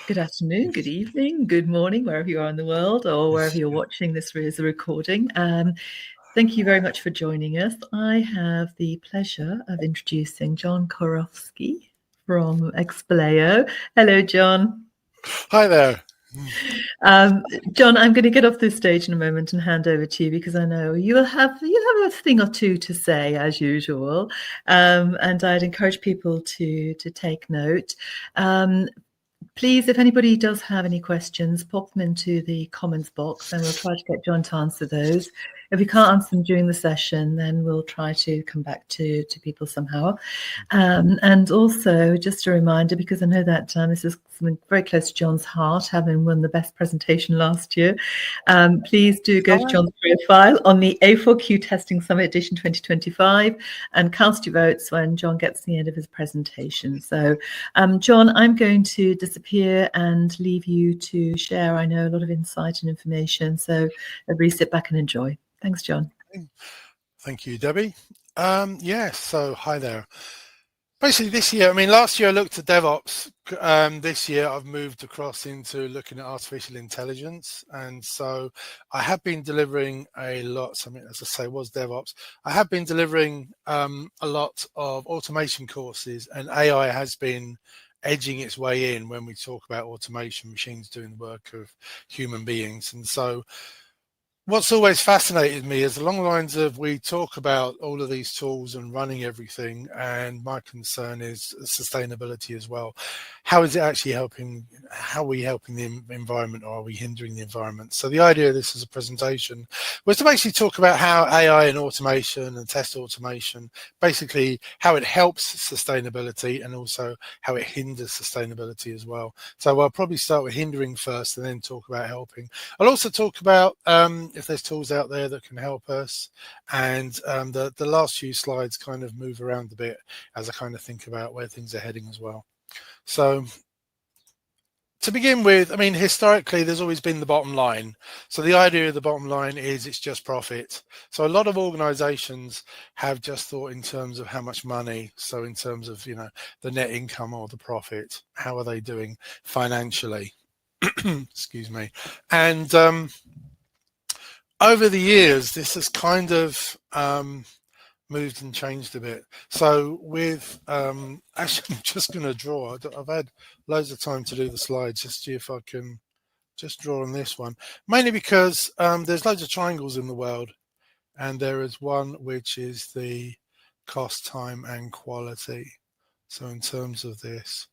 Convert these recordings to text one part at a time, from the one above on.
Good afternoon, good evening, good morning, wherever you are in the world or wherever you're watching this as a recording. Thank you very much for joining us. I have the pleasure of introducing John Kurowski from Explayo. Hello, John. Hi there. John, I'm going to get off this stage in a moment and hand over to you because I know you'll have a thing or two to say as usual, and I'd encourage people to take note. Please, if anybody does have any questions, pop them into the comments box and we'll try to get John to answer those. If we can't answer them during the session, then we'll try to come back to people somehow. And also, just a reminder, because I know that this is something very close to John's heart, having won the best presentation last year, please do go to John's profile on the A4Q Testing Summit Edition 2025 and cast your votes when John gets to the end of his presentation. So, John, I'm going to disappear and leave you to share, I know, a lot of insight and information. So everybody sit back and enjoy. Thanks, John. Thank you, Debbie. So hi there. Basically this year, last year I looked at DevOps. This year I've moved across into looking at artificial intelligence. And so I have been delivering a lot, as I say, was DevOps. I have been delivering a lot of automation courses, and AI has been edging its way in when we talk about automation, machines doing the work of human beings. And so what's always fascinated me is along the lines of we talk about all of these tools and running everything, and my concern is sustainability as well. How is it actually helping? How are we helping the environment, or are we hindering the environment? So the idea of this as a presentation was to basically talk about how AI and automation and test automation, basically how it helps sustainability and also how it hinders sustainability as well. So I'll probably start with hindering first and then talk about helping. I'll also talk about if there's tools out there that can help us, and the last few slides kind of move around a bit as I kind of think about where things are heading as well. So to begin with, historically there's always been the bottom line. So the idea of the bottom line is it's just profit. So a lot of organizations have just thought in terms of how much money, so in terms of the net income or the profit, how are they doing financially. Excuse me. And over the years, this has kind of moved and changed a bit. So with, actually, I'm just going to draw. I've had loads of time to do the slides. Just see if I can just draw on this one. Mainly because there's loads of triangles in the world. And there is one which is the cost, time, and quality. So in terms of this,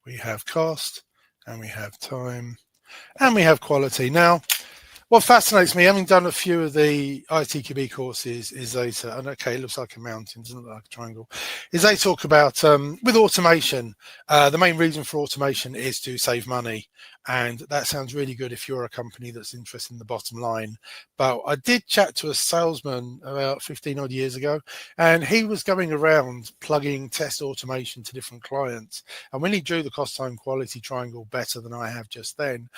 we have cost, and we have time, and we have quality. Now, what fascinates me, having done a few of the ITQB courses, is they say, and okay, it looks like a mountain, doesn't look like a triangle, is they talk about, with automation, the main reason for automation is to save money. And that sounds really good if you're a company that's interested in the bottom line. But I did chat to a salesman about 15 odd years ago, and he was going around plugging test automation to different clients. And when he drew the cost, time, quality triangle better than I have just then,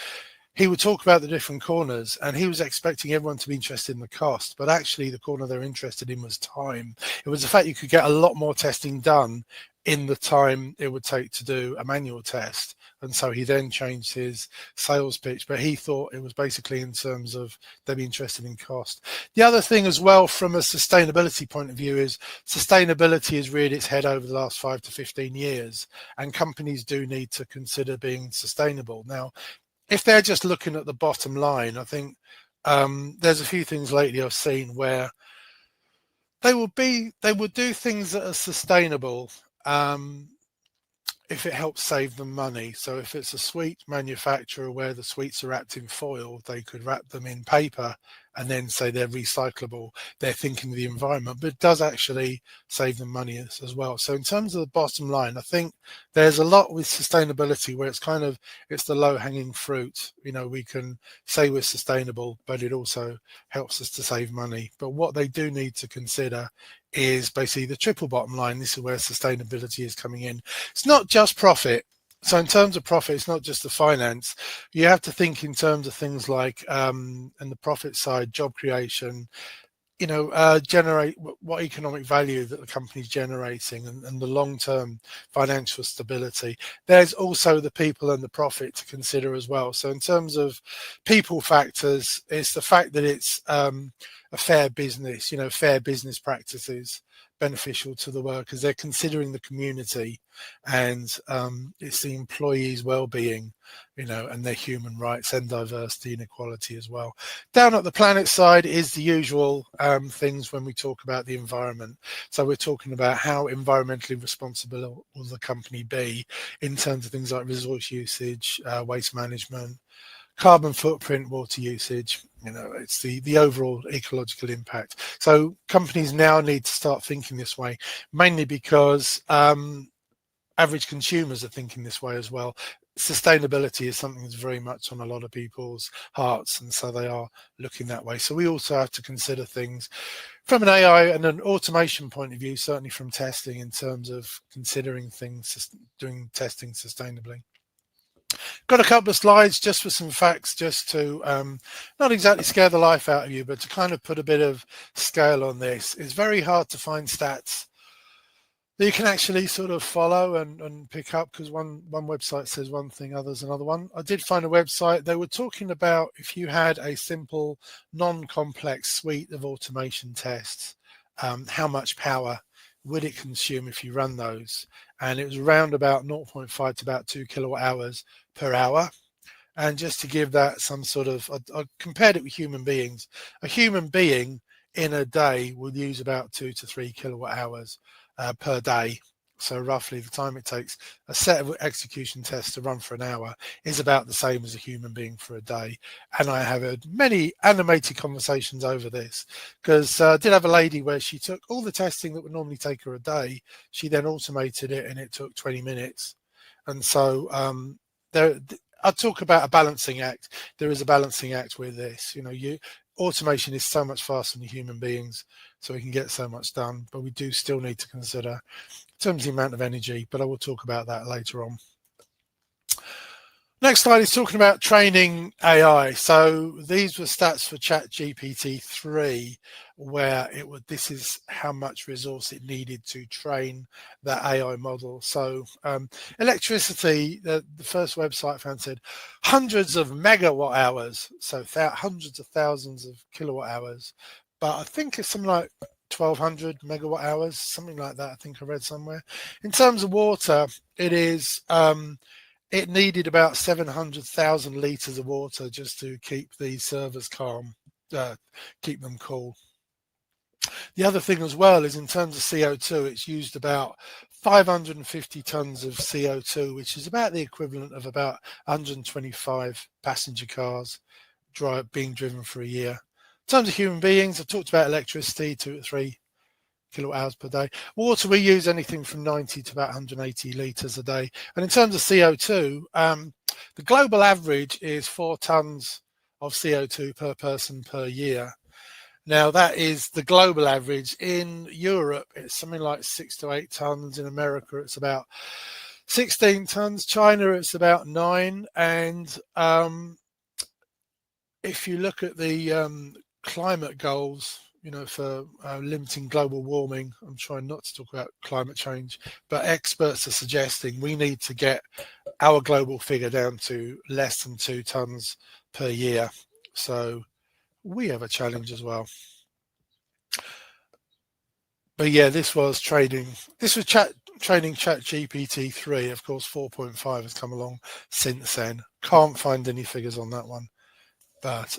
he would talk about the different corners, and he was expecting everyone to be interested in the cost, but actually the corner they're interested in was time. It was the fact you could get a lot more testing done in the time it would take to do a manual test. And so he then changed his sales pitch, but he thought it was basically in terms of they'd be interested in cost. The other thing as well, from a sustainability point of view, is sustainability has reared its head over the last 5 to 15 years, and companies do need to consider being sustainable. Now, if they're just looking at the bottom line, I think there's a few things lately I've seen where they would do things that are sustainable if it helps save them money. So if it's a sweet manufacturer where the sweets are wrapped in foil, they could wrap them in paper and then say they're recyclable. They're thinking of the environment, but it does actually save them money as well. So in terms of the bottom line, I think there's a lot with sustainability where it's the low hanging fruit. We can say we're sustainable, but it also helps us to save money. But what they do need to consider is basically the triple bottom line. This is where sustainability is coming in. It's not just profit. So in terms of profit, it's not just the finance. You have to think in terms of things like, and the profit side, job creation, generate what economic value that the company's generating and the long-term financial stability. There's also the people and the profit to consider as well. So in terms of people factors, it's the fact that it's a fair business, fair business practices, beneficial to the workers. They're considering the community, and it's the employees' well-being, and their human rights and diversity and equality as well. Down at the planet side is the usual things when we talk about the environment. So we're talking about how environmentally responsible will the company be in terms of things like resource usage, waste management, carbon footprint, water usage. It's the overall ecological impact. So companies now need to start thinking this way, mainly because average consumers are thinking this way as well. Sustainability is something that's very much on a lot of people's hearts, and so they are looking that way. So we also have to consider things from an AI and an automation point of view, certainly from testing, in terms of considering things, doing testing sustainably. Got a couple of slides just for some facts, just to not exactly scare the life out of you, but to kind of put a bit of scale on this. It's very hard to find stats that you can actually sort of follow and pick up, because one website says one thing, others another one. I did find a website, they were talking about if you had a simple, non-complex suite of automation tests, how much power would it consume if you run those? And it was around about 0.5 to about 2 kilowatt hours per hour. And just to give that some sort of, I compared it with human beings. A human being in a day would use about 2 to 3 kilowatt hours per day. So roughly the time it takes a set of execution tests to run for an hour is about the same as a human being for a day. And I have had many animated conversations over this, because I did have a lady where she took all the testing that would normally take her a day. She then automated it and it took 20 minutes. And so I talk about a balancing act. There is a balancing act with this. Automation is so much faster than human beings, so we can get so much done, but we do still need to consider in terms of the amount of energy, but I will talk about that later on. Next slide is talking about training AI. So these were stats for ChatGPT-3, where this is how much resource it needed to train that AI model. So electricity, the first website I found said hundreds of megawatt hours, so hundreds of thousands of kilowatt hours. But I think it's something like 1,200 megawatt hours, something like that. I think I read somewhere. In terms of water, it needed about 700,000 litres of water just to keep these servers calm, keep them cool. The other thing as well is in terms of CO2, it's used about 550 tonnes of CO2, which is about the equivalent of about 125 passenger cars being driven for a year. In terms of human beings, I've talked about electricity, 2 to 3 kilowatt hours per day. Water, we use anything from 90 to about 180 litres a day. And in terms of CO2, the global average is 4 tonnes of CO2 per person per year. Now, that is the global average. In Europe, it's something like 6 to 8 tonnes. In America, it's about 16 tonnes. China, it's about 9. And if you look at the climate goals, for limiting global warming, I'm trying not to talk about climate change, but experts are suggesting we need to get our global figure down to less than 2 tonnes per year. So we have a challenge as well. But yeah, this was training ChatGPT-3. Of course, 4.5 has come along since then. Can't find any figures on that one. But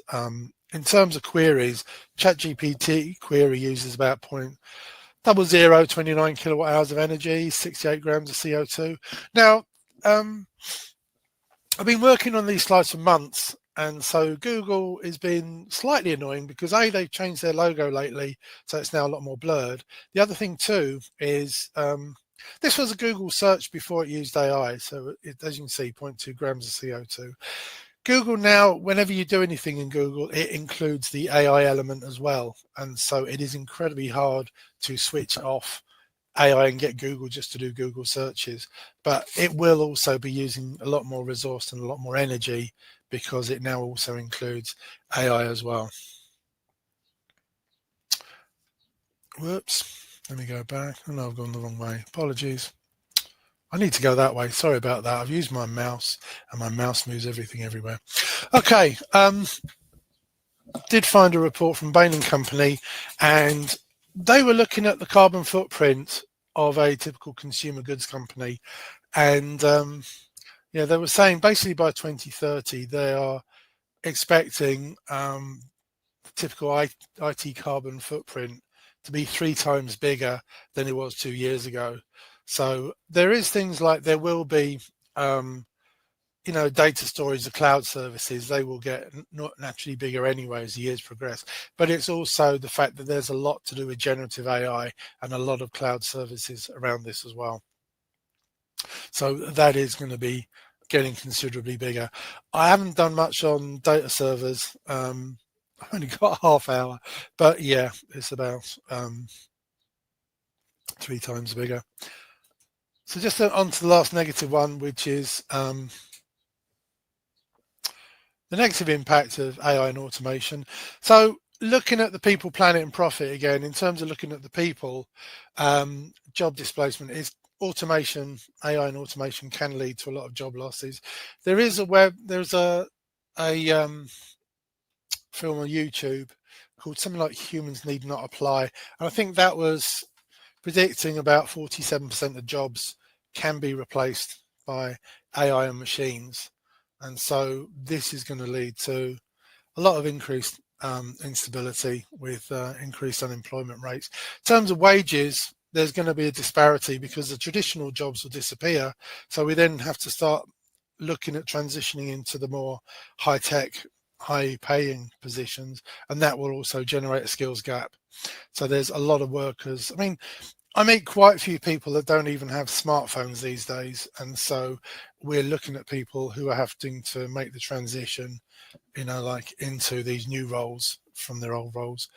in terms of queries, ChatGPT query uses about 0.0029 kilowatt hours of energy, 68 grams of CO2. Now, I've been working on these slides for months, and so Google has been slightly annoying because they've changed their logo lately, so it's now a lot more blurred. The other thing too is this was a Google search before it used AI, so as you can see, 0.2 grams of CO2. Google now, whenever you do anything in Google, it includes the AI element as well. And so it is incredibly hard to switch off AI and get Google just to do Google searches. But it will also be using a lot more resource and a lot more energy because it now also includes AI as well. Whoops. Let me go back. I know I've gone the wrong way. Apologies. I need to go that way. Sorry about that. I've used my mouse and my mouse moves everything everywhere. Okay. Did find a report from Bain & Company, and they were looking at the carbon footprint of a typical consumer goods company. And yeah, they were saying basically by 2030, they are expecting typical IT carbon footprint to be 3 times bigger than it was 2 years ago. So there is things like there will be, data storage, the cloud services, they will get not naturally bigger anyway as the years progress. But it's also the fact that there's a lot to do with generative AI and a lot of cloud services around this as well. So that is going to be getting considerably bigger. I haven't done much on data servers. I've only got a half hour, but yeah, it's about 3 times bigger. So just on to the last negative one, which is the negative impact of AI and automation. So looking at the people, planet and profit again, in terms of looking at the people, job displacement is automation. AI and automation can lead to a lot of job losses. There's a film on YouTube called something like Humans Need Not Apply. And I think that was predicting about 47% of jobs can be replaced by AI and machines. And so this is going to lead to a lot of increased instability with increased unemployment rates. In terms of wages, there's going to be a disparity because the traditional jobs will disappear. So we then have to start looking at transitioning into the more high-tech, high-paying positions, and that will also generate a skills gap. So there's a lot of workers. I mean, I meet quite a few people that don't even have smartphones these days, and so we're looking at people who are having to make the transition, like into these new roles from their old roles.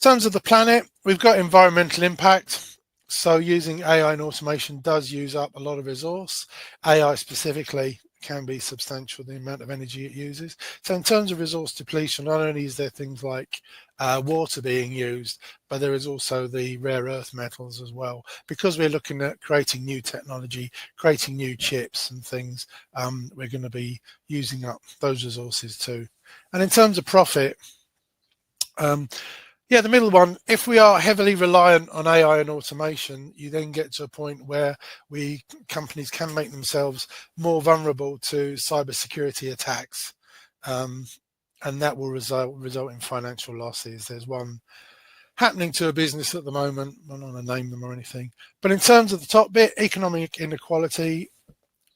In terms of the planet, we've got environmental impact. So using AI and automation does use up a lot of resource. AI specifically can be substantial, the amount of energy it uses. So in terms of resource depletion, not only is there things like water being used, but there is also the rare earth metals as well. Because we're looking at creating new technology, creating new chips and things, we're going to be using up those resources too. And in terms of profit, yeah, the middle one, if we are heavily reliant on AI and automation, you then get to a point where companies can make themselves more vulnerable to cybersecurity attacks. And that will result in financial losses. There's one happening to a business at the moment. I don't want to name them or anything. But in terms of the top bit, economic inequality,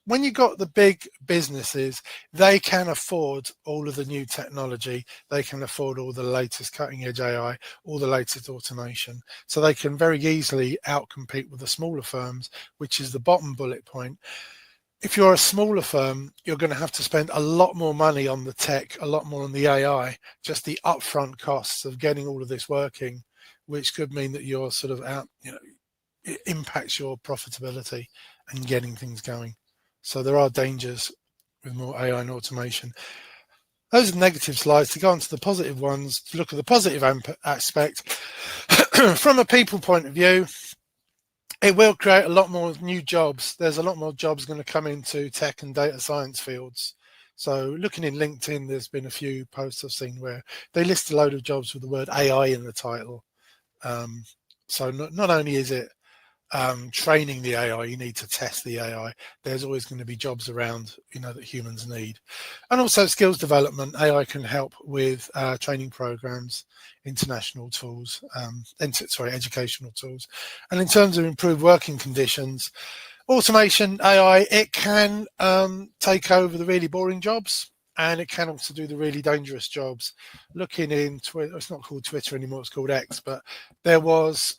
when you've got the big businesses, they can afford all of the new technology. They can afford all the latest cutting edge AI, all the latest automation. So they can very easily outcompete with the smaller firms, which is the bottom bullet point. If you're a smaller firm, you're going to have to spend a lot more money on the tech, a lot more on the AI, just the upfront costs of getting all of this working, which could mean that you're sort of out, it impacts your profitability and getting things going. So there are dangers with more AI and automation. Those are negative slides. To go on to the positive ones, to look at the positive aspect, from a people point of view, it will create a lot more new jobs. There's a lot more jobs going to come into tech and data science fields. So looking in LinkedIn, there's been a few posts I've seen where they list a load of jobs with the word AI in the title. So not only is it training the AI, you need to test the AI. There's always going to be jobs around, that humans need. And also skills development. AI can help with training programs, international tools, educational tools. And in terms of improved working conditions, automation, AI, it can take over the really boring jobs, and it can also do the really dangerous jobs. Looking in Twitter, it's not called Twitter anymore, it's called X, but there was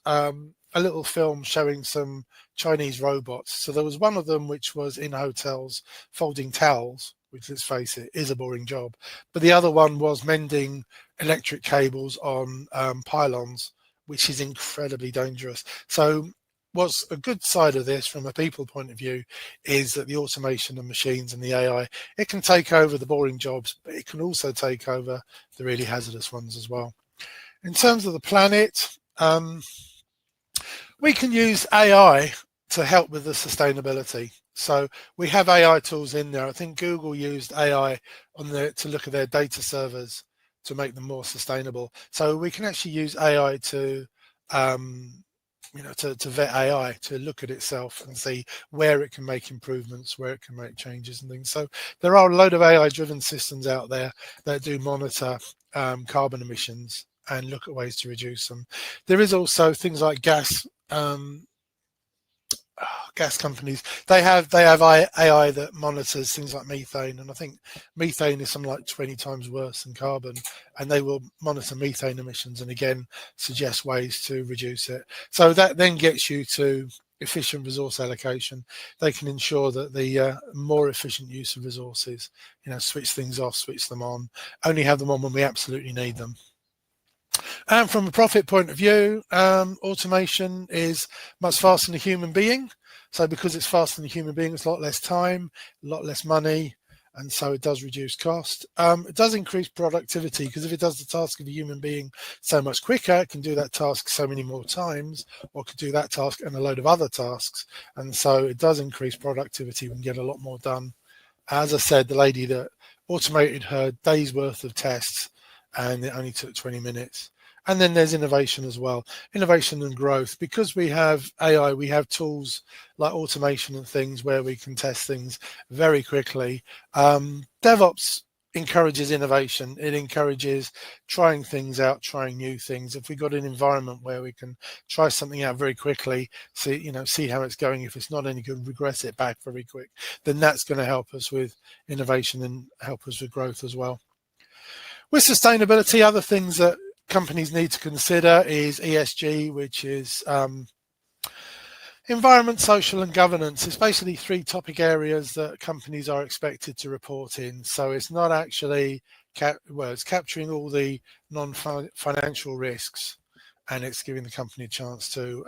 a little film showing some Chinese robots. So there was one of them which was in hotels folding towels, which, let's face it, is a boring job. But the other one was mending electric cables on pylons, which is incredibly dangerous. So what's a good side of this from a people point of view is that the automation and machines and the AI, it can take over the boring jobs, but it can also take over the really hazardous ones as well. In terms of the planet, We can use AI to help with the sustainability. So we have AI tools in there. I think Google used AI to look at their data servers to make them more sustainable. So we can actually use AI to to vet AI, to look at itself and see where it can make improvements, where it can make changes and things. So there are a load of AI driven systems out there that do monitor carbon emissions and look at ways to reduce them. There is also things like gas companies. They have AI that monitors things like methane, and I think methane is something like 20 times worse than carbon, and they will monitor methane emissions and again suggest ways to reduce it. So that then gets you to efficient resource allocation. They can ensure that the more efficient use of resources, switch things off, switch them on, only have them on when we absolutely need them. And from a profit point of view, automation is much faster than a human being. So because it's faster than a human being, it's a lot less time, a lot less money, and so it does reduce cost. It does increase productivity, because if it does the task of a human being so much quicker, it can do that task so many more times, or could do that task and a load of other tasks. And so it does increase productivity. We can get a lot more done. As I said, the lady that automated her day's worth of tests, and it only took 20 minutes. And then there's innovation as well, innovation and growth. Because we have AI, we have tools like automation and things where we can test things very quickly. DevOps encourages innovation. It encourages trying things out, trying new things. If we've got an environment where we can try something out very quickly, see how it's going. If it's not any good, regress it back very quick. Then that's going to help us with innovation and help us with growth as well. With sustainability, other things that companies need to consider is ESG, which is environment, social and governance. It's basically 3 topic areas that companies are expected to report in. So it's not actually, it's capturing all the non-financial risks, and it's giving the company a chance to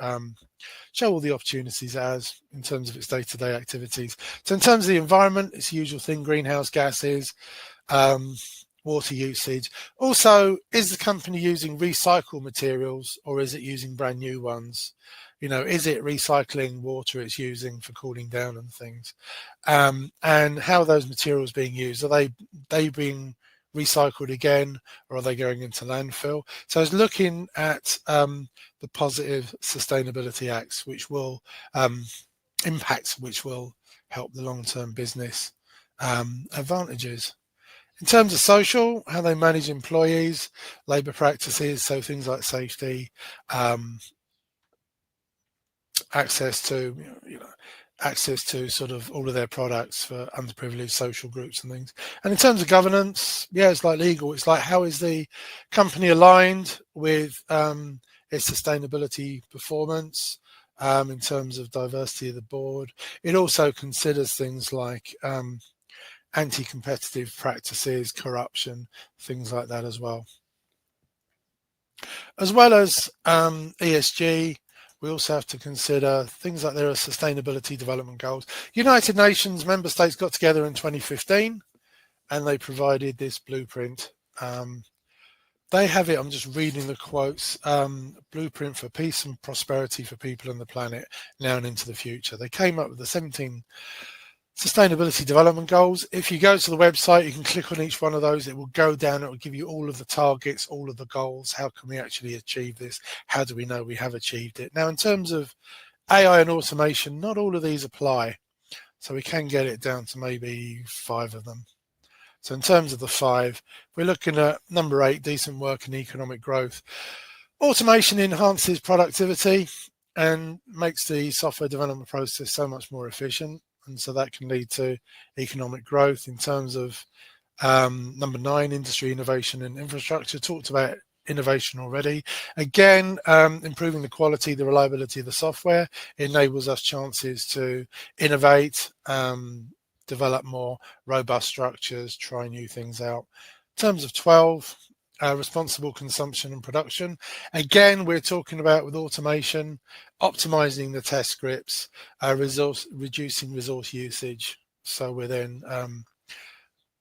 show all the opportunities in terms of its day-to-day activities. So in terms of the environment, it's the usual thing: greenhouse gases, water usage. Also, is the company using recycled materials, or is it using brand new ones? Is it recycling water it's using for cooling down and things? And how are those materials being used? Are they being recycled again, or are they going into landfill? So it's looking at the positive sustainability acts, which will impacts, which will help the long-term business advantages. In terms of social, how they manage employees, labour practices, so things like safety, access to sort of all of their products for underprivileged social groups and things. And in terms of governance, it's like legal. It's like, how is the company aligned with its sustainability performance in terms of diversity of the board? It also considers things like anti-competitive practices, corruption, things like that as well. As well as ESG, we also have to consider things like there are sustainability development goals. United Nations member states got together in 2015 and they provided this blueprint. They have it, I'm just reading the quotes, blueprint for peace and prosperity for people and the planet now and into the future. They came up with the 17 Sustainability Development Goals. If you go to the website, you can click on each one of those. It will go down. It will give you all of the targets, all of the goals. How can we actually achieve this? How do we know we have achieved it? Now, in terms of AI and automation, not all of these apply. So we can get it down to maybe 5 of them. So in terms of the 5, we're looking at number 8, decent work and economic growth. Automation enhances productivity and makes the software development process so much more efficient. And so that can lead to economic growth. In terms of number 9, industry innovation and infrastructure. Talked about innovation already. Again, improving the quality, the reliability of the software enables us chances to innovate, develop more robust structures, try new things out. In terms of 12, responsible consumption and production. Again, we're talking about, with automation, optimizing the test scripts, reducing resource usage. So we're then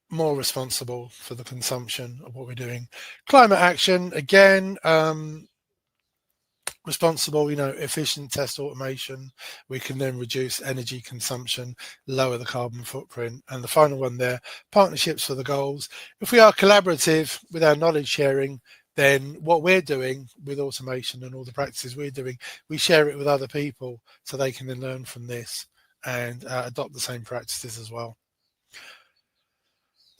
more responsible for the consumption of what we're doing. Climate action, again, responsible, efficient test automation, we can then reduce energy consumption, lower the carbon footprint. And the final one there, partnerships for the goals. If we are collaborative with our knowledge sharing, then what we're doing with automation and all the practices we're doing, we share it with other people so they can then learn from this and adopt the same practices as well.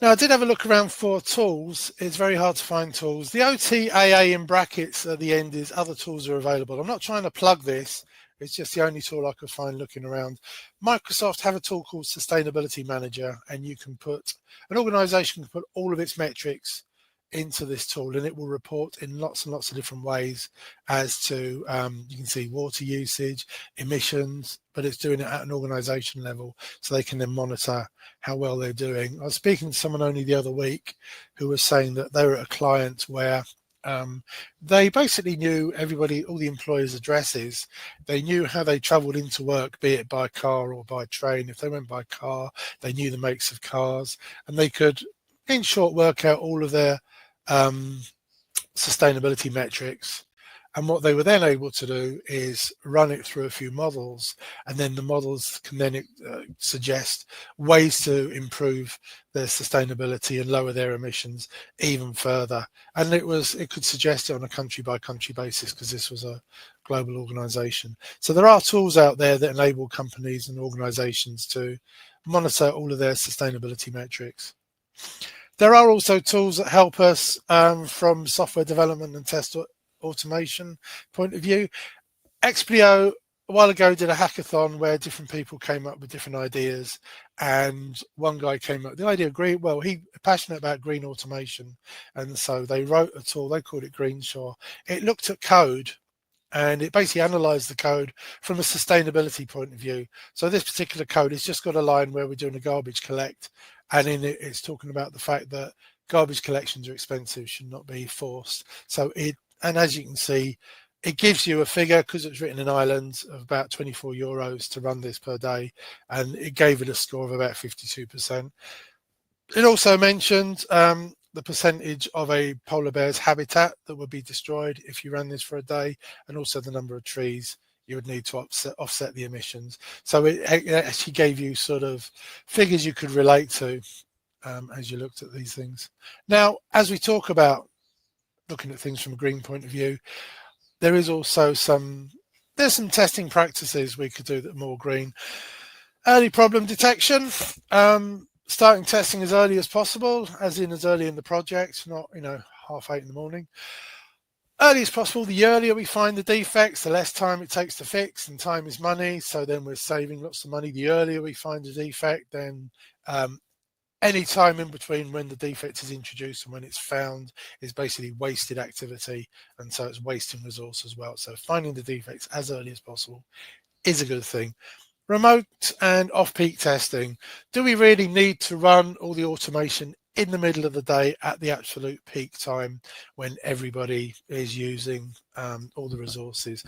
Now, I did have a look around for tools. It's very hard to find tools. The OTAA in brackets at the end is other tools are available. I'm not trying to plug this. It's just the only tool I could find looking around. Microsoft have a tool called Sustainability Manager, and you can put, an organization can put all of its metrics into this tool, and it will report in lots and lots of different ways as to, you can see water usage, emissions, but it's doing it at an organization level so they can then monitor how well they're doing. I was speaking to someone only the other week who was saying that they were at a client where they basically knew everybody, all the employees' addresses. They knew how they traveled into work, be it by car or by train. If they went by car, they knew the makes of cars, and they could, in short, work out all of their sustainability metrics. And what they were then able to do is run it through a few models, and then the models can then suggest ways to improve their sustainability and lower their emissions even further. And it could suggest it on a country by country basis because this was a global organization. So there are tools out there that enable companies and organizations to monitor all of their sustainability metrics. There are also tools that help us from software development and test automation point of view. XPO a while ago did a hackathon where different people came up with different ideas, and one guy came up with the idea of green. Well, he was passionate about green automation, and so they wrote a tool. They called it Greenshore. It looked at code, and it basically analyzed the code from a sustainability point of view. So this particular code has just got a line where we're doing a garbage collect, and in it, it's talking about the fact that garbage collections are expensive, should not be forced. And as you can see, it gives you a figure, because it's written in Ireland, of about 24 euros to run this per day, and it gave it a score of about 52%. It also mentioned the percentage of a polar bear's habitat that would be destroyed if you ran this for a day, and also the number of trees you would need to offset the emissions. So it actually gave you sort of figures you could relate to as you looked at these things. Now, as we talk about looking at things from a green point of view, there is also there's some testing practices we could do that are more green. Early problem detection, starting testing as early as possible, as early in the project, not 8:30 in the morning. Early as possible. The earlier we find the defects, the less time it takes to fix, and time is money, so then we're saving lots of money. The earlier we find a defect, then any time in between when the defect is introduced and when it's found is basically wasted activity, and so it's wasting resource as well. So finding the defects as early as possible is a good thing. Remote and off-peak testing. Do we really need to run all the automation in the middle of the day at the absolute peak time when everybody is using all the resources?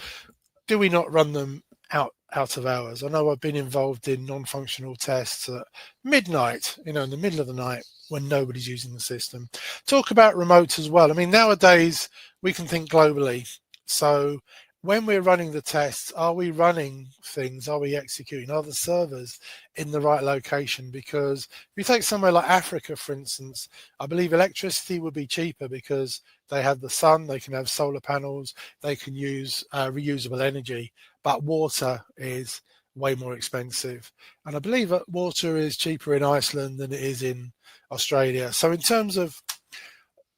Do we not run them out of hours? I know I've been involved in non-functional tests at midnight, in the middle of the night when nobody's using the system. Talk about remote as well. I mean, nowadays we can think globally. So when we're running the tests, are we running things? Are we executing? Are the servers in the right location? Because if you take somewhere like Africa, for instance, I believe electricity would be cheaper because they have the sun, they can have solar panels, they can use reusable energy, but water is way more expensive. And I believe that water is cheaper in Iceland than it is in Australia. So in terms of,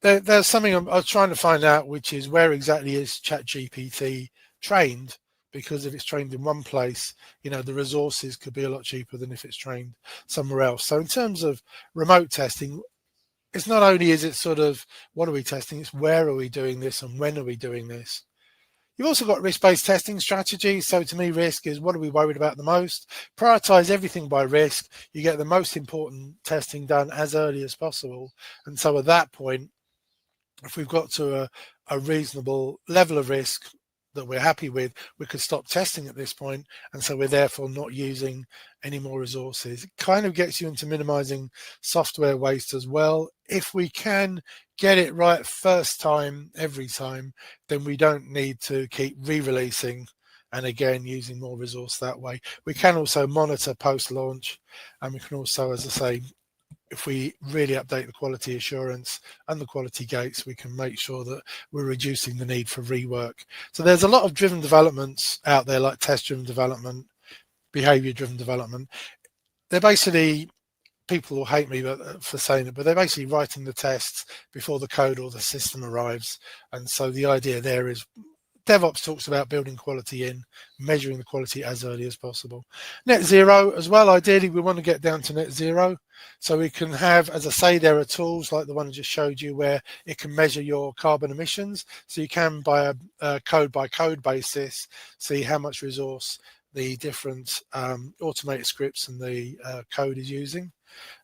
there's something I was trying to find out, which is where exactly is ChatGPT trained? Because if it's trained in one place, the resources could be a lot cheaper than if it's trained somewhere else. So in terms of remote testing, it's not only is it sort of what are we testing, it's where are we doing this and when are we doing this. You've also got risk-based testing strategies. So to me, risk is what are we worried about the most? Prioritize everything by risk. You get the most important testing done as early as possible. And so at that point, if we've got to a reasonable level of risk, that we're happy with, we could stop testing at this point, and so we're therefore not using any more resources. It kind of gets you into minimizing software waste as well. If we can get it right first time, every time, then we don't need to keep re-releasing and again using more resource that way. We can also monitor post-launch, and we can also, as I say, if we really update the quality assurance and the quality gates, we can make sure that we're reducing the need for rework. So there's a lot of driven developments out there, like test-driven development, behavior-driven development. They're basically, people will hate me for saying it, but they're basically writing the tests before the code or the system arrives. And so the idea there is DevOps talks about building quality in, measuring the quality as early as possible. Net zero as well. Ideally, we want to get down to net zero. So we can have, as I say, there are tools like the one I just showed you where it can measure your carbon emissions. So you can, by a code by code basis, see how much resource the different automated scripts and the code is using.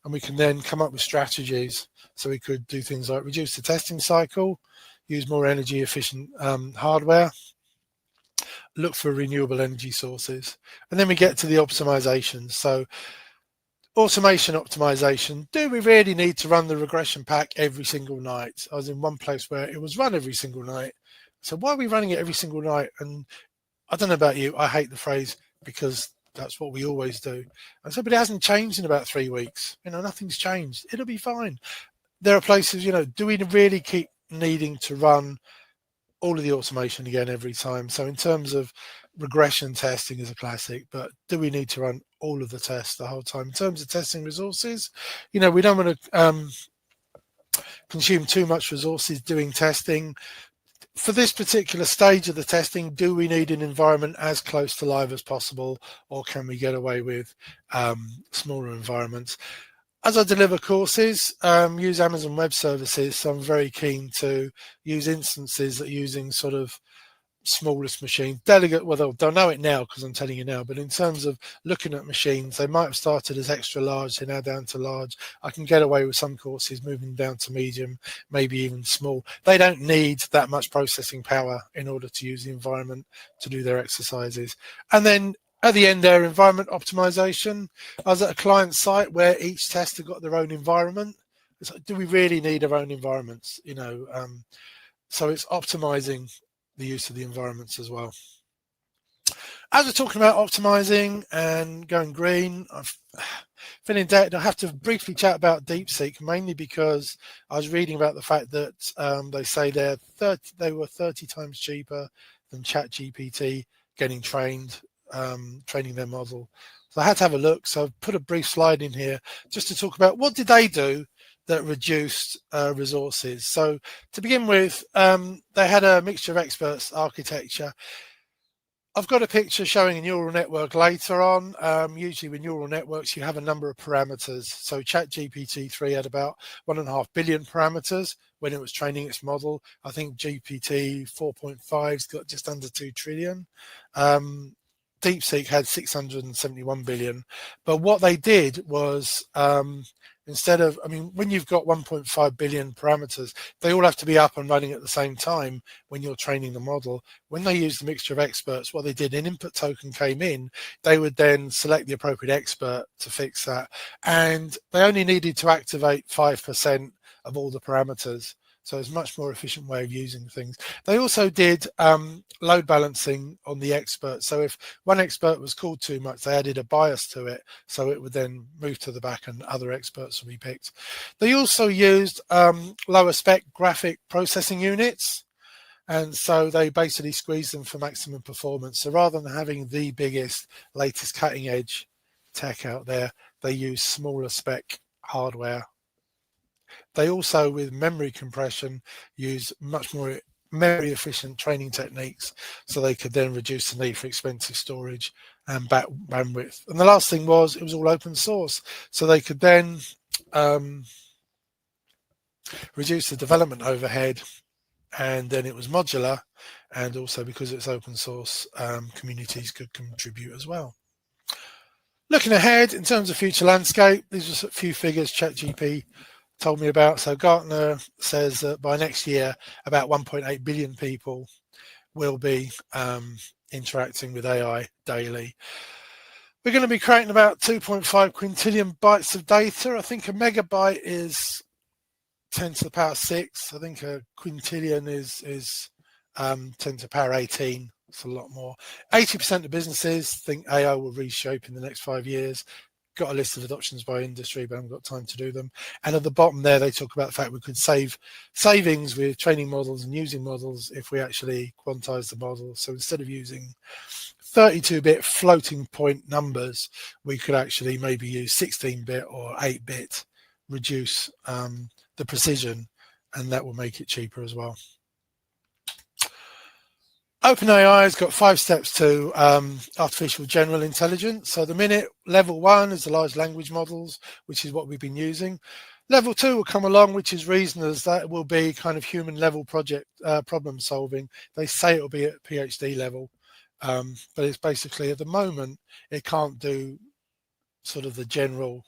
And we can then come up with strategies. So we could do things like reduce the testing cycle, use more energy efficient hardware, look for renewable energy sources. And then we get to the optimizations. So automation optimization, do we really need to run the regression pack every single night? I was in one place where it was run every single night. So why are we running it every single night? And I don't know about you, I hate the phrase because that's what we always do. And so, but it hasn't changed in about 3 weeks. Nothing's changed. It'll be fine. There are places, do we really keep needing to run all of the automation again every time? So in terms of regression testing is a classic, but do we need to run all of the tests the whole time? In terms of testing resources, we don't want to consume too much resources doing testing. For this particular stage of the testing, do we need an environment as close to live as possible, or can we get away with smaller environments? As I deliver courses, use Amazon Web Services, so I'm very keen to use instances that are using sort of smallest machines. Well, they'll know it now because I'm telling you now, but in terms of looking at machines, they might have started as extra large, they're now down to large. I can get away with some courses moving down to medium, maybe even small. They don't need that much processing power in order to use the environment to do their exercises. And then at the end there, environment optimization. I was at a client site where each tester got their own environment. It's like, do we really need our own environments? So it's optimizing the use of the environments as well. As we're talking about optimizing and going green, I'm feeling that I have to briefly chat about Deepseek, mainly because I was reading about the fact that they say they were 30 times cheaper than ChatGPT getting trained, training their model. So I had to have a look. So I've put a brief slide in here just to talk about what did they do that reduced resources. So to begin with, they had a mixture of experts architecture. I've got a picture showing a neural network later on. Usually with neural networks, you have a number of parameters. So ChatGPT-3 had about 1.5 billion parameters when it was training its model. I think GPT 4.5's got just under 2 trillion. Deepseek had 671 billion. But what they did was, when you've got 1.5 billion parameters, they all have to be up and running at the same time when you're training the model. When they used the mixture of experts, what they did, an input token came in, they would then select the appropriate expert to fix that. And they only needed to activate 5% of all the parameters. So it's a much more efficient way of using things. They also did load balancing on the expert. So if one expert was called too much, they added a bias to it. So it would then move to the back and other experts would be picked. They also used lower spec graphic processing units. And so they basically squeezed them for maximum performance. So rather than having the biggest, latest cutting edge tech out there, they use smaller spec hardware. They also, with memory compression, use much more memory efficient training techniques, so they could then reduce the need for expensive storage and bandwidth. And the last thing was, it was all open source, so they could then reduce the development overhead, and then it was modular, and also because it's open source, communities could contribute as well. Looking ahead in terms of future landscape, these are just a few figures ChatGPT told me about. So Gartner says that by next year, about 1.8 billion people will be interacting with AI daily. We're going to be creating about 2.5 quintillion bytes of data. I think a megabyte is 10 to the power 6. I think a quintillion is 10 to the power 18. It's a lot more. 80% of businesses think AI will reshape in the next 5 years. Got a list of adoptions by industry, but I haven't got time to do them. And at the bottom there, they talk about the fact we could savings with training models and using models if we actually quantize the model. So instead of using 32-bit floating point numbers, we could actually maybe use 16-bit or 8-bit, reduce the precision, and that will make it cheaper as well. OpenAI has got 5 steps to artificial general intelligence. So the minute level 1 is the large language models, which is what we've been using. Level 2 will come along, which is reasoners. That will be kind of human level project problem solving. They say it will be at PhD level. But it's basically at the moment it can't do sort of the general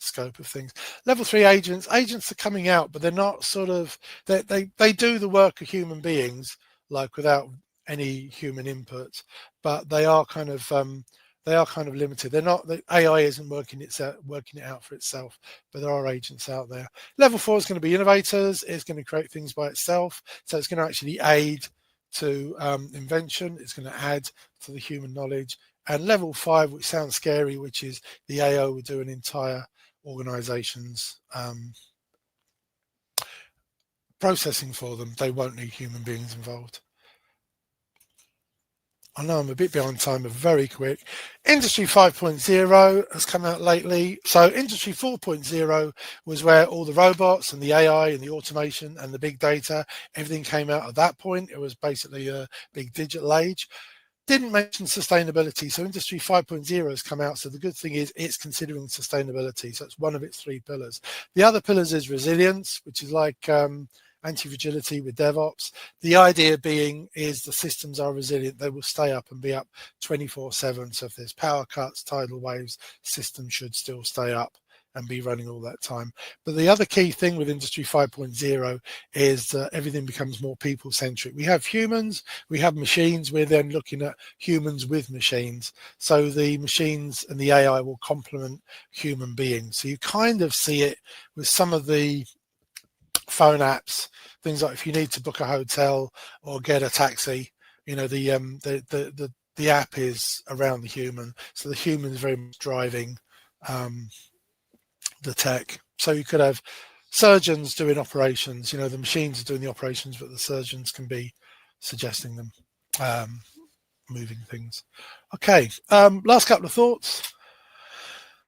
scope of things. Level 3 agents are coming out, but they're not sort of they do the work of human beings, like without any human input, but they are kind of limited. They're not, the AI isn't working it out for itself, but there are agents out there. Level 4 is going to be innovators. It's going to create things by itself, so it's going to actually aid to invention. It's going to add to the human knowledge. And level 5, which sounds scary, which is the AI will do an entire organization's processing for them. They won't need human beings involved. I know I'm a bit behind time, but very quick. Industry 5.0 has come out lately. So Industry 4.0 was where all the robots and the AI and the automation and the big data, everything came out at that point. It was basically a big digital age. Didn't mention sustainability. So Industry 5.0 has come out. So the good thing is it's considering sustainability. So it's one of its 3 pillars. The other pillars is resilience, which is like anti-fragility with DevOps. The idea being is the systems are resilient. They will stay up and be up 24/7. So if there's power cuts, tidal waves, systems should still stay up and be running all that time. But the other key thing with Industry 5.0 is that everything becomes more people-centric. We have humans, we have machines. We're then looking at humans with machines. So the machines and the AI will complement human beings. So you kind of see it with some of the phone apps, things like if you need to book a hotel or get a taxi, you know, the app is around the human. So the human is very much driving the tech. So you could have surgeons doing operations, you know, the machines are doing the operations, but the surgeons can be suggesting them, moving things. Okay, last couple of thoughts.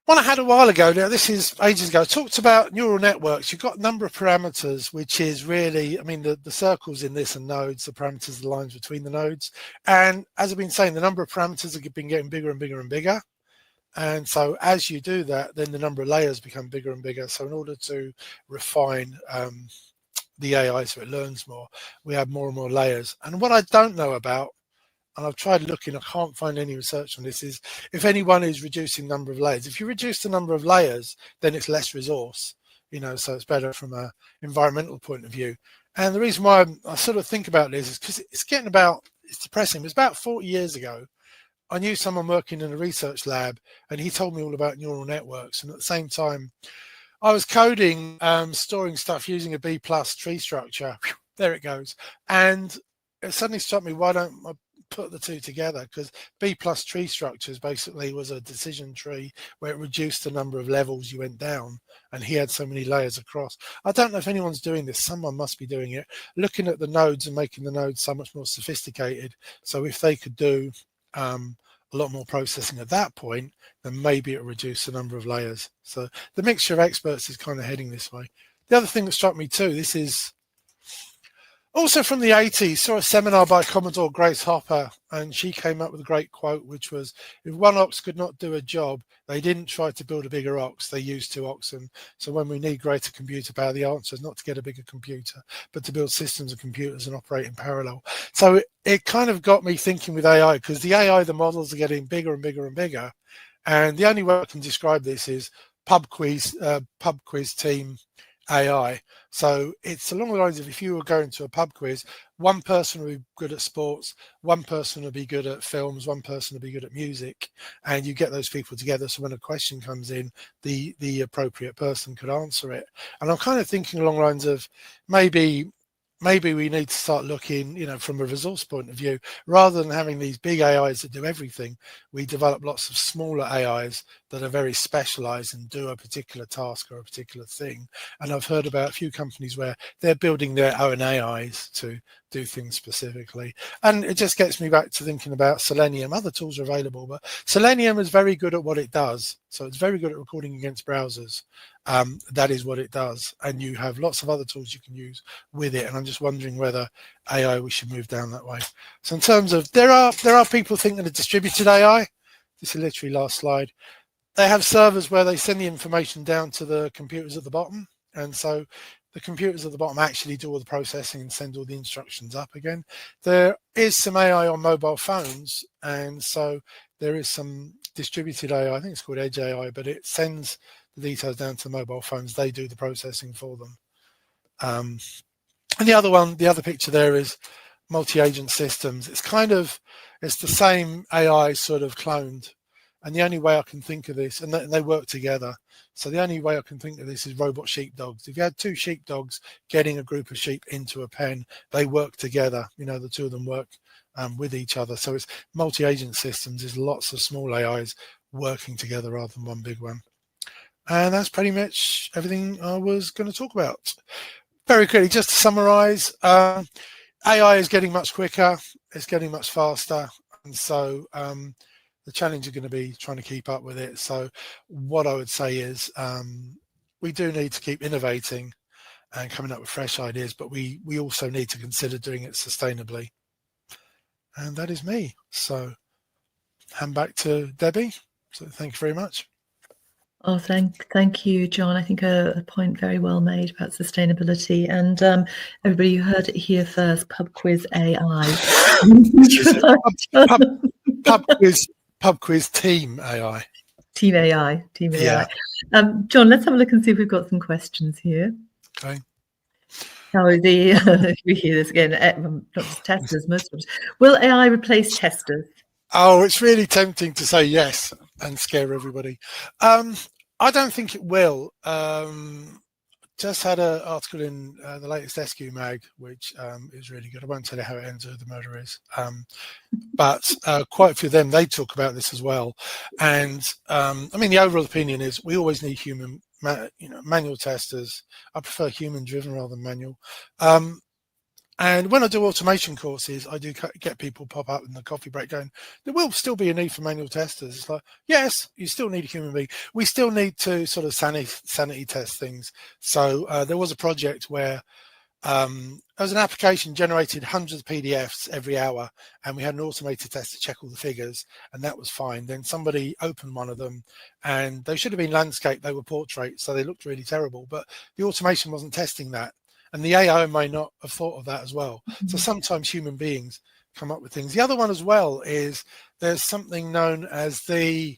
One I had a while ago, now this is ages ago, talked about neural networks. You've got a number of parameters, which is really, I mean, the circles in this are nodes, the parameters are the lines between the nodes. And as I've been saying, the number of parameters have been getting bigger and bigger and bigger. And so as you do that, then the number of layers become bigger and bigger. So in order to refine the AI so it learns more, we have more and more layers. And what I don't know about, and I've tried looking, I can't find any research on this, is if anyone is reducing the number of layers. If you reduce the number of layers, then it's less resource, you know, so it's better from an environmental point of view. And the reason why I sort of think about this is because it's getting about, it's depressing. It was about 40 years ago. I knew someone working in a research lab, and he told me all about neural networks. And at the same time, I was coding, storing stuff using a B+ tree structure. Whew, there it goes. And it suddenly struck me, why don't I put the two together? Because B+ tree structures basically was a decision tree where it reduced the number of levels you went down, and he had so many layers across. I don't know if anyone's doing this. Someone must be doing it, looking at the nodes and making the nodes so much more sophisticated. So if they could do a lot more processing at that point, then maybe it'll reduce the number of layers. So the mixture of experts is kind of heading this way. The other thing that struck me too, this is also from the 80s, saw a seminar by Commodore Grace Hopper, and she came up with a great quote, which was, if one ox could not do a job, they didn't try to build a bigger ox, they used 2 oxen. So when we need greater computer power, the answer is not to get a bigger computer, but to build systems of computers and operate in parallel. So it kind of got me thinking with AI, because the AI, the models are getting bigger and bigger and bigger. And the only way I can describe this is pub quiz team AI. So it's along the lines of, if you were going to a pub quiz, one person will be good at sports, one person will be good at films, one person will be good at music, and you get those people together. So when a question comes in, the appropriate person could answer it. And I'm kind of thinking along the lines of maybe we need to start looking, from a resource point of view, rather than having these big AIs that do everything, we develop lots of smaller AIs that are very specialized and do a particular task or a particular thing. And I've heard about a few companies where they're building their own AIs to do things specifically. And it just gets me back to thinking about Selenium. Other tools are available, but Selenium is very good at what it does. So it's very good at recording against browsers. That is what it does. And you have lots of other tools you can use with it. And I'm just wondering whether AI, we should move down that way. So in terms of, there are people thinking of distributed AI. This is literally last slide. They have servers where they send the information down to the computers at the bottom. And so the computers at the bottom actually do all the processing and send all the instructions up again. There is some AI on mobile phones. And so there is some distributed AI, I think it's called Edge AI, but it sends the details down to the mobile phones. They do the processing for them. And the other picture there is multi-agent systems. It's the same AI sort of cloned. And the only way I can think of this, and they work together. So the only way I can think of this is robot sheepdogs. If you had two sheepdogs getting a group of sheep into a pen, they work together. The two of them work with each other. So it's multi-agent systems. There's lots of small AIs working together rather than one big one. And that's pretty much everything I was going to talk about. Very quickly, just to summarize, AI is getting much quicker. It's getting much faster. And so the challenge is going to be trying to keep up with it. So what I would say is we do need to keep innovating and coming up with fresh ideas, but we also need to consider doing it sustainably. And that is me. So hand back to Debbie. So thank you very much. Oh, thank you, John. I think a point very well made about sustainability. And everybody, you heard it here first, Pub Quiz AI. Pub quiz team AI. Team AI. John, let's have a look and see if we've got some questions here. Okay. Now, we hear this again, not just testers, most of us. Will AI replace testers? Oh, it's really tempting to say yes and scare everybody. I don't think it will. Just had an article in the latest SQ mag, which is really good. I won't tell you how it ends or who the murderer is. But quite a few of them, they talk about this as well. And the overall opinion is we always need manual testers. I prefer human-driven rather than manual. And when I do automation courses, I do get people pop up in the coffee break going, there will still be a need for manual testers. It's like, yes, you still need a human being. We still need to sort of sanity test things. So there was a project where there was an application generated hundreds of PDFs every hour, and we had an automated test to check all the figures, and that was fine. Then somebody opened one of them, and they should have been landscape, they were portrait, so they looked really terrible, but the automation wasn't testing that. And the AI may not have thought of that as well. Mm-hmm. So sometimes human beings come up with things. The other one as well is there's something known as the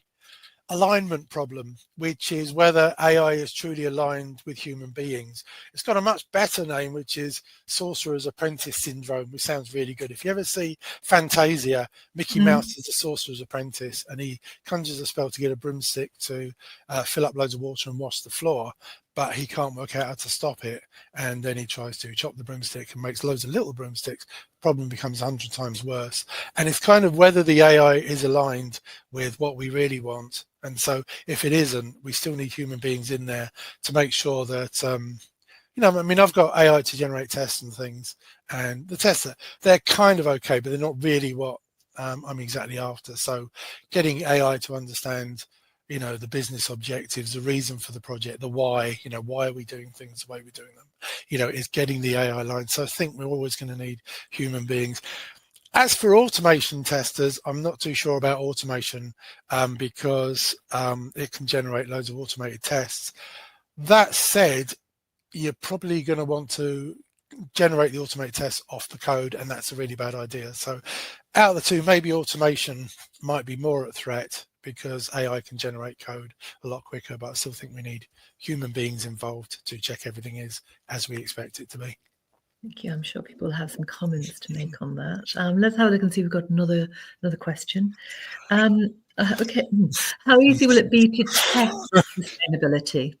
alignment problem, which is whether AI is truly aligned with human beings. It's got a much better name, which is Sorcerer's Apprentice Syndrome, which sounds really good. If you ever see Fantasia, Mickey Mouse is a sorcerer's apprentice, and he conjures a spell to get a broomstick to fill up loads of water and wash the floor, but he can't work out how to stop it. And then he tries to chop the broomstick and makes loads of little broomsticks. Problem becomes 100 times worse. And it's kind of whether the AI is aligned with what we really want. And so if it isn't, we still need human beings in there to make sure that, I've got AI to generate tests and things, and the tests, they're kind of okay, but they're not really what I'm exactly after. So getting AI to understand the business objectives, the reason for the project, the why, why are we doing things the way we're doing them, is getting the AI line. So I think we're always going to need human beings. As for automation testers, I'm not too sure about automation because it can generate loads of automated tests. That said, you're probably going to want to generate the automated tests off the code, and that's a really bad idea. So out of the two, maybe automation might be more at threat, because AI can generate code a lot quicker, but I still think we need human beings involved to check everything is as we expect it to be. Thank you. I'm sure people have some comments to make on that. Let's have a look and see. We've got another question. Okay, how easy will it be to test sustainability?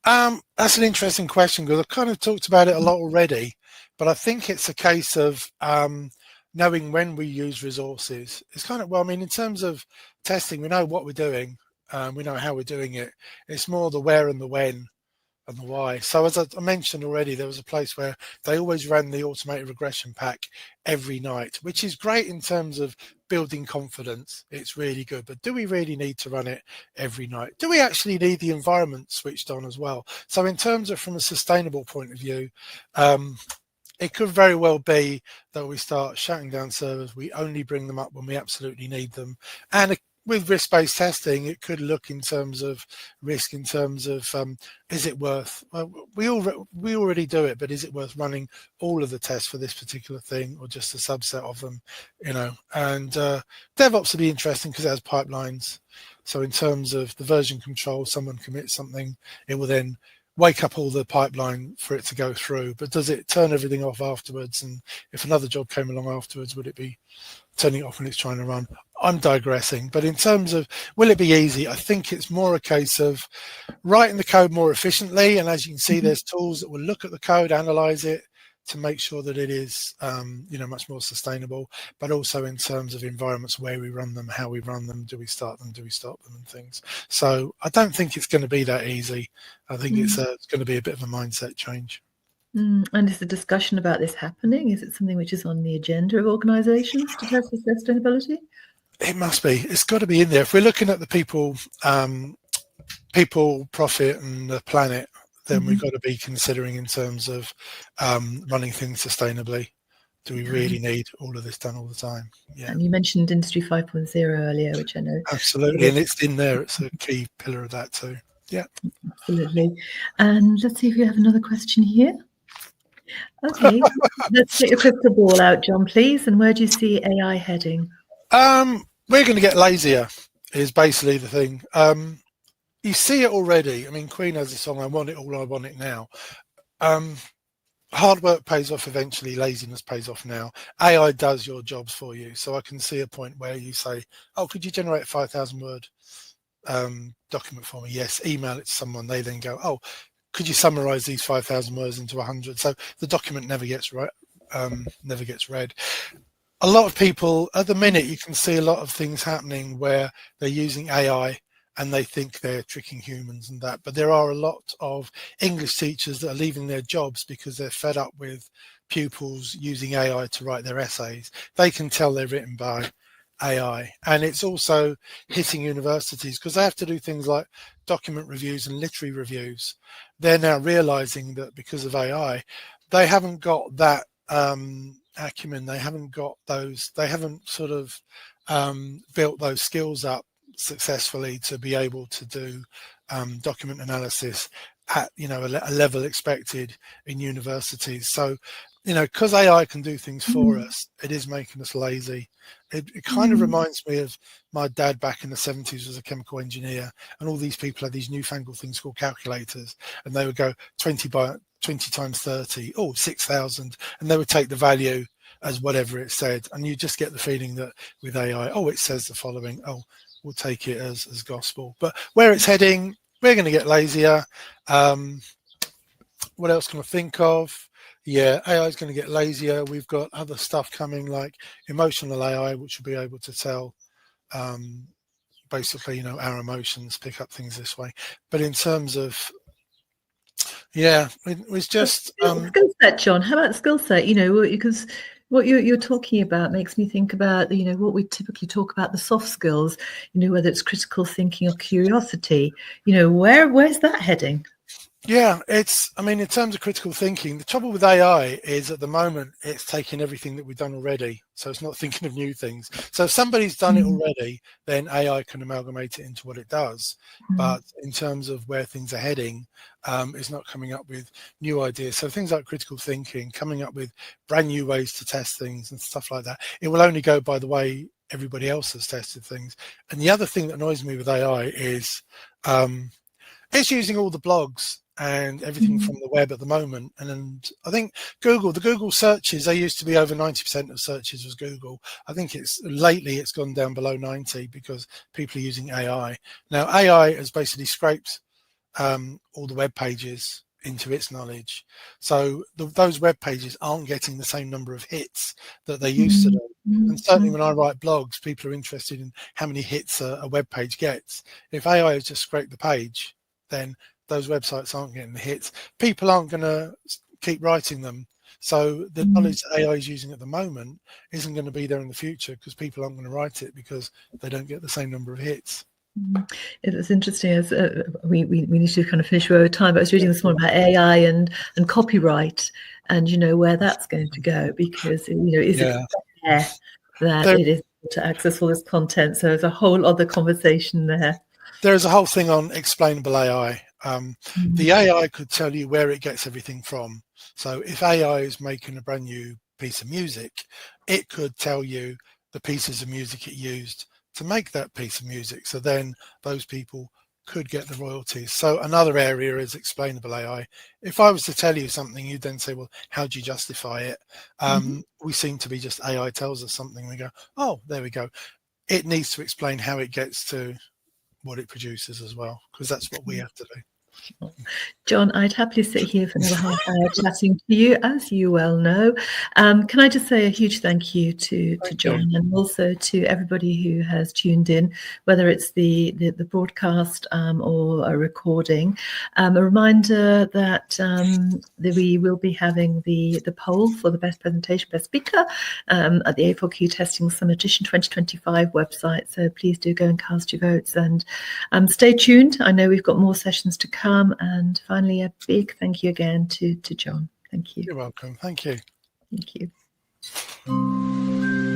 That's an interesting question, because I've kind of talked about it a lot already, but I think it's a case of knowing when we use resources. It's kind of, well, I mean, in terms of testing, we know what we're doing, we know how we're doing it. It's more the where and the when and the why. So as I mentioned already, there was a place where they always ran the automated regression pack every night, which is great in terms of building confidence. It's really good, but do we really need to run it every night? Do we actually need the environment switched on as well? So in terms of from a sustainable point of view, it could very well be that we start shutting down servers. We only bring them up when we absolutely need them. And with risk-based testing, it could look in terms of risk, in terms of is it worth, well, we already do it, but is it worth running all of the tests for this particular thing, or just a subset of them, you know? And DevOps will be interesting because it has pipelines. So in terms of the version control, someone commits something, it will then wake up all the pipeline for it to go through. But does it turn everything off afterwards? And if another job came along afterwards, would it be turning it off when it's trying to run? I'm digressing, but in terms of will it be easy, I think it's more a case of writing the code more efficiently. And as you can see, there's tools that will look at the code, analyze it to make sure that it is you know, much more sustainable, but also in terms of environments, where we run them, how we run them, do we start them, do we stop them, and things. So I don't think it's going to be that easy. I think it's going to be a bit of a mindset change. And is the discussion about this happening? Is it something which is on the agenda of organizations to test sustainability? It must be. It's got to be in there. If we're looking at the people, profit, and the planet, then we've got to be considering in terms of running things sustainably. Do we really need all of this done all the time? Yeah. And you mentioned Industry 5.0 earlier, which I know. Absolutely, and it's in there. It's a key pillar of that too. Yeah. Absolutely. And let's see if we have another question here. Okay, let's get your crystal ball out, John, please. And where do you see AI heading? We're going to get lazier, is basically the thing. You see it already. I mean, Queen has a song, I want it all, I want it now. Hard work pays off eventually, laziness pays off now. AI does your jobs for you. So I can see a point where you say, oh, could you generate a 5,000 word document for me? Yes. Email it to someone. They then go, oh, could you summarize these 5,000 words into 100? So the document never gets read. A lot of people at the minute, you can see a lot of things happening where they're using AI and they think they're tricking humans and that. But there are a lot of English teachers that are leaving their jobs because they're fed up with pupils using AI to write their essays. They can tell they're written by AI. And it's also hitting universities because they have to do things like document reviews and literary reviews. They're now realizing that because of AI, they haven't got that acumen. They haven't got those, they haven't sort of built those skills up successfully to be able to do document analysis at, you know, a level expected in universities. So, you know, because AI can do things for us, it is making us lazy. It kind of reminds me of my dad back in the 70s was a chemical engineer, and all these people had these newfangled things called calculators, and they would go 20 times 30, oh, 6,000, and they would take the value as whatever it said. And you just get the feeling that with AI, oh, it says the following, oh, we'll take it as gospel. But where it's heading, we're going to get lazier. What else can I think of? Yeah, AI is going to get lazier. We've got other stuff coming like emotional AI, which will be able to tell basically, you know, our emotions, pick up things this way. But in terms of, yeah, it was just skill set, John. How about skill set? You know, because what you're talking about makes me think about, you know, what we typically talk about, the soft skills, you know, whether it's critical thinking or curiosity, you know, where's that heading? Yeah, it's, I mean, in terms of critical thinking, the trouble with AI is at the moment it's taking everything that we've done already. So it's not thinking of new things. So if somebody's done it already, then AI can amalgamate it into what it does. But in terms of where things are heading, it's not coming up with new ideas. So things like critical thinking, coming up with brand new ways to test things and stuff like that, it will only go by the way everybody else has tested things. And the other thing that annoys me with AI is it's using all the blogs and everything from the web at the moment. And I think the Google searches, they used to be over 90% of searches was Google. I think lately it's gone down below 90 because people are using AI. Now, AI has basically scraped all the web pages into its knowledge. So those web pages aren't getting the same number of hits that they used to do. And certainly when I write blogs, people are interested in how many hits a web page gets. If AI has just scraped the page, then those websites aren't getting the hits. People aren't going to keep writing them. So the knowledge that AI is using at the moment isn't going to be there in the future because people aren't going to write it because they don't get the same number of hits. It's interesting as we need to kind of finish over time, but I was reading this morning about AI and copyright and, you know, where that's going to go because, you know, is it fair that it is to access all this content? So there's a whole other conversation there. There's a whole thing on explainable AI. The AI could tell you where it gets everything from. So if AI is making a brand new piece of music, it could tell you the pieces of music it used to make that piece of music. So then those people could get the royalties. So another area is explainable AI. If I was to tell you something, you'd then say, well, how do you justify it? We seem to be just AI tells us something. We go, oh, there we go. It needs to explain how it gets to what it produces as well, because that's what we have to do. John, I'd happily sit here for another half hour chatting to you, as you well know. Can I just say a huge thank you to John and also to everybody who has tuned in, whether it's the broadcast or a recording. A reminder that we will be having the poll for the best presentation, best speaker at the A4Q Testing Summit Edition 2025 website. So please do go and cast your votes and stay tuned. I know we've got more sessions to come. And finally, a big thank you again to John. Thank you. You're welcome. Thank you. Thank you.